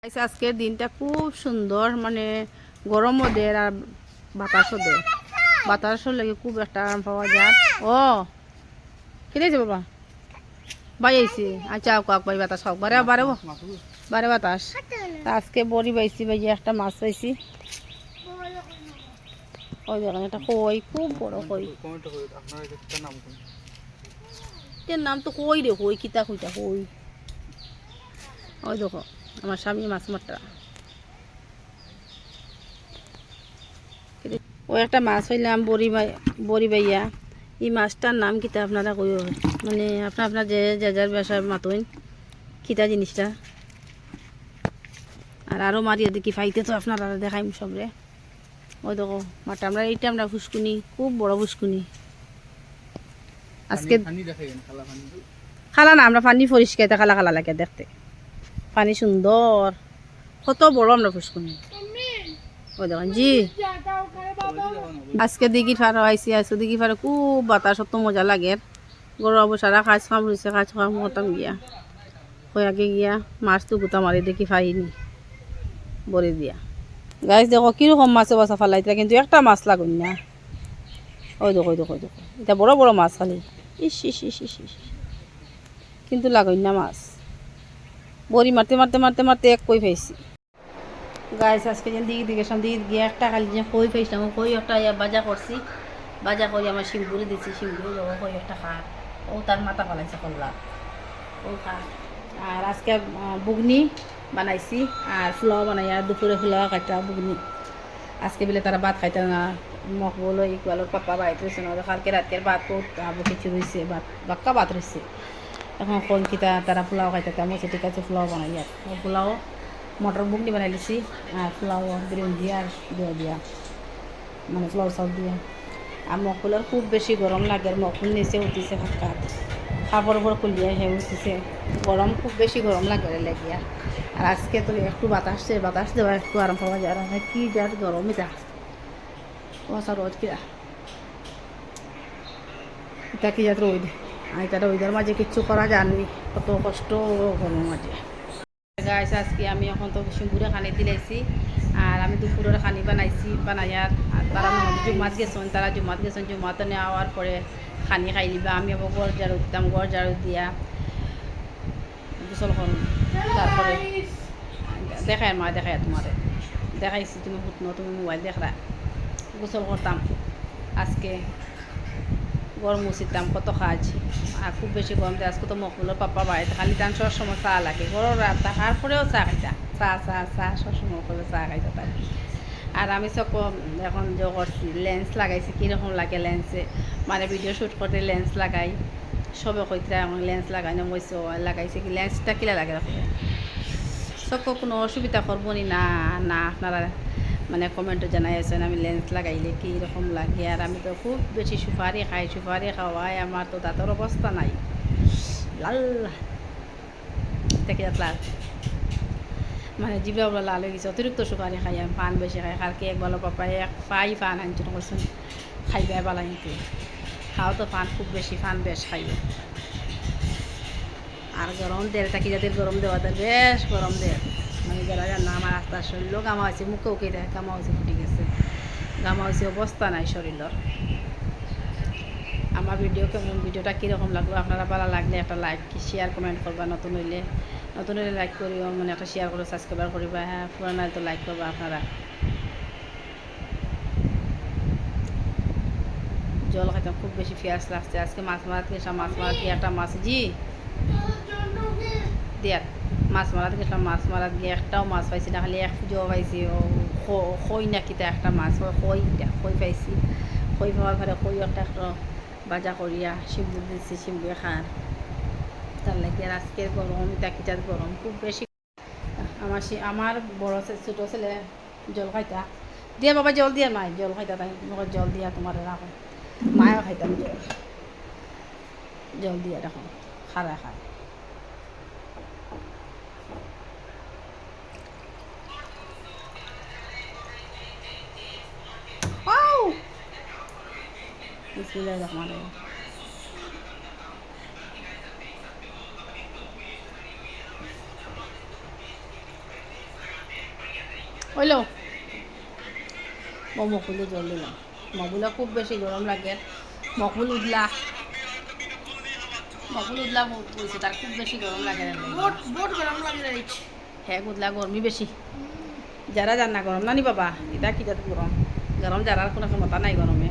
আজকের দিনটা খুব সুন্দর, মানে গরমও দেয় আর বাতাসও দেয়। বাতাসও লাগে, খুব একটা আরাম পাওয়া যায়। ও কেটেছে বাবা, বাই আইছি। আচ্ছা কাক বাই বাতাস খাও, বারে বারে বারে বাতাস। তা আজকে বড়ি পাইছি, ভাই একটা মাছ পাইছি। ওই দেখেন একটা কই, খুব বড় কই। এর নাম তো কই রে, কই কিতা কইটা কই। ওই দেখো আমার স্বামী মাছ মারটা। ও একটা মাছ হইলাম বড়ি বাইয়া। এই মাছটার নাম কিতা আপনারা কই, মানে আপনার যে যার বাসায় মাতইন কিতা জিনিসটা। আর আরও মারিয়ে দেখি ফাইতে তো আপনারা দেখাইম সবরে। ওই দেখো মাটা আমরা এইটা আমরা ফুসকুনি, খুব বড় ফুসকুনি। আজকে খালা না, আমরা পানি পরিষ্কার খালা খালা লাগে দেখতে, পানি সুন্দর, কত বড় আমরা ফুসকুনি। ওই দেখুন জি, আজকে দিঘি ফারো আইসি। আজকে দিঘি ফারো খুব বাতাস, অত মজা লাগে। গরু অবসারা কাজ খাম রয়েছে, কাজ খাম মতাম গিয়া হয়ে আগে গিয়া মাছ তো গুতা মারি দেখি ফাইনি বড়ি দিয়া। গাছ দেখো কিরকম মাছে বাসা ফালাইতে, কিন্তু একটা মাছ লাগুন না। ওই দেখো ওই দেখো ওই দেখো, এটা বড় বড় মাছ খালি। ইস ইস ইস ইস ইস, কিন্তু লাগুন না মাছ। বড়ি মারতে মারতে মারতে মারতে এক কই পাইছি। গাছ আজকে যেন দিকে সামনে গিয়ে একটা খালি যে কই পাইছিলাম, কই একটা বাজা করছি। বাজা করে আমার শিমগুড়ি দিচ্ছি, শিমগুড়ি দেবো কই একটা খার। ও তার মাথা ফালাইছে কল্লা, ও খার। আর আজকে বুগনি বানাইছি আর ফুলাও বানাই, আর দুপুরে ফুলাও কাটা বুগনি। আজকে বলে তারা ভাত খাইতে না, মকবল ইকুয়ালোর পাপা বাড়িতে রয়েছে না, কালকে রাতের ভাত আবু কিছু রয়েছে, ভাত বাক্কা ভাত রয়েছে। এখন কোন কিতা তারা পোলাও খাইতে, আমি ঠিক আছে পোলাও বানাই। আর পোলাও মটর বুগনি বানাই দিছি, আর পোলাও বিরিয়ানি দিয়া আর দিয়া মানে পোলাও চাউল দিয়া। আর মকবুলের খুব বেশি গরম লাগে, আর মকবুল নিচে উঠিছে ফাঁকাত, খাবার উপর খুলিয়া হে উঠিছে। গরম খুব বেশি গরম লাগে লাগিয়া। আর আজকে তো একটু বাতাস দেওয়া একটু আরাম পাওয়া যায়। আর কি যার গরমই যা কুয়াশা রোদ কিরা, এটা কি যাত রোদ। আর এটা রোদের মাঝে কিচ্ছু করা যায়নি, কত কষ্ট গরমের মাঝে। গাইছে আজকে আমি এখন তো শিমপুরে খানি দিলাইছি, আর আমি দুপুরের খানি বানাইয়ার। আর তারা জুমাত গেছেন, তারা জুমাত গেছেন, জুমাতে নেওয়ার পরে খানি খাই দিবা। আমি আবার গড় ঝাড়ু দিতাম, গড় ঝাড়ু দিয়া গোসল করুন। তারপরে দেখায় মা, দেখায় তোমারে দেখাইছি, তুমি শুকনো, তুমি মোবাইল দেখরা। গোসল করতাম আজকে, গরম মুছিতাম, কত কাজ। আর খুব বেশি গরম দেয়। আজকে তো মকবুলের পাপা বাড়িতে খালি টান সবসময় চা লাগে, গরম রাত থাকার পরেও চা খাইতা, চা সবসময় করে চা খাইতে পারি। আর আমি সব এখন যে করছি লেন্স লাগাইছি, কীরকম লাগে লেন্সে, মানে ভিডিও শ্যুট করতে লেন্স লাগাই। সবে কইতে এখন লেন্স লাগাই না, মই লাগাইছে কি লেন্সটা কিলা লাগে রাখবে। সব কোনো অসুবিধা করবো না না, আপনারা মানে কমেন্টে জানাই আছেন আমি লেন্স লাগাইলে কী রকম লাগে। আর আমি তো খুব বেশি সুপারি খাই, সুপারি খাওয়াই আমার তো দাঁতের অবস্থা নাই, লাল দেখে লাল, মানে জিভে ওগুলো লাল হয়ে গেছে। অতিরিক্ত সুপারি খাই আমি, পান বেশি খাই। কালকে একবার পাপাই এক পান আনছিল, করছেন খাইবে বেলা, কিন্তু খাও তো পান খুব বেশি, পান বেশ খাইবে। আর গরম দেয় থাকি, যাদের গরম দেওয়া দেয় বেশ গরম দেয়, মানে যারা জানা আমার আস্তার শরীরও গামা হয়েছে, মুখেও কেটে গামা হয়েছে, ফুটে গেছে, গামা হয়েছে, অবস্থা নাই শরীরের। আমার ভিডিওটা কীরকম লাগলো, আপনারা ভালো লাগলে একটা লাইক শেয়ার কমেন্ট করবা। নতুন হইলে লাইক করিও, মানে একটা শেয়ার করে সাবস্ক্রাইব করিবা। হ্যাঁ পুরানো তো লাইক করবা আপনারা। জল খাইতাম, খুব বেশি পিয়াস লাগছে। আজকে মাছ মারাতে গেছিলাম, মাছ মারাতে গিয়ে একটা মাছ দেখ মাছ মারাতে গেছিলাম, মাছ মারাত গিয়ে একটাও মাছ পাইছি না, খালি এক পুজো পাইছি। খই না কিতা একটা মাছ, খই পাইছি। খই পাওয়ার পরে খই একটা বাজা করিয়া শিম্বু দিচ্ছি, শিম্বু খার। তার লাগে আর আজকের গরম, কিটার গরম খুব বেশি। আমার বড় ছোটো ছেলে জল খাইতা দিয়া, বাবা জল দিয়া, মায় জল খাইতা, তাই জল দিয়া তোমার রাখো। মায়ও খাইতাম জল দিয়া রাখো, খারা খায়। বিসমিল্লাহির-রহমানির-রহিম। হইলো মকুলে জল দিলাম মকুলে খুব বেশি গরম লাগে মকুল উঠলা বলছে তার খুব বেশি গরম লাগে না বহুত গরম লাগে হ্যাঁ উঠলা গরমই বেশি যারা জান না গরম নানি বাবা এটা কি যাতে গরম গরম যারার কোনো ক্ষমতা নাই গরমে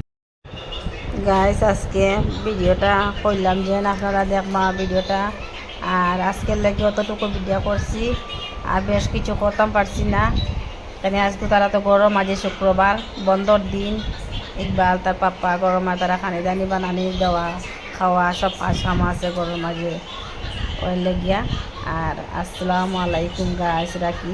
গাইস আজকে ভিডিওটা করলাম যে আপনারা দেখবা ভিডিওটা আর আজকের লাগে অতটুকু ভিডিও করছি আর বেশ কিছু করতাম পারছি না কেন আজকে তারা তো গরম আজ শুক্রবার বন্ধর দিন ইকবাল তার পাপ্পা গরমে তারা খানি দানি বানানি দেওয়া খাওয়া সব কাজ কাম আছে গরম মাঝে ওই লেগিয়া আর আসসালামু আলাইকুম গাইস রাখি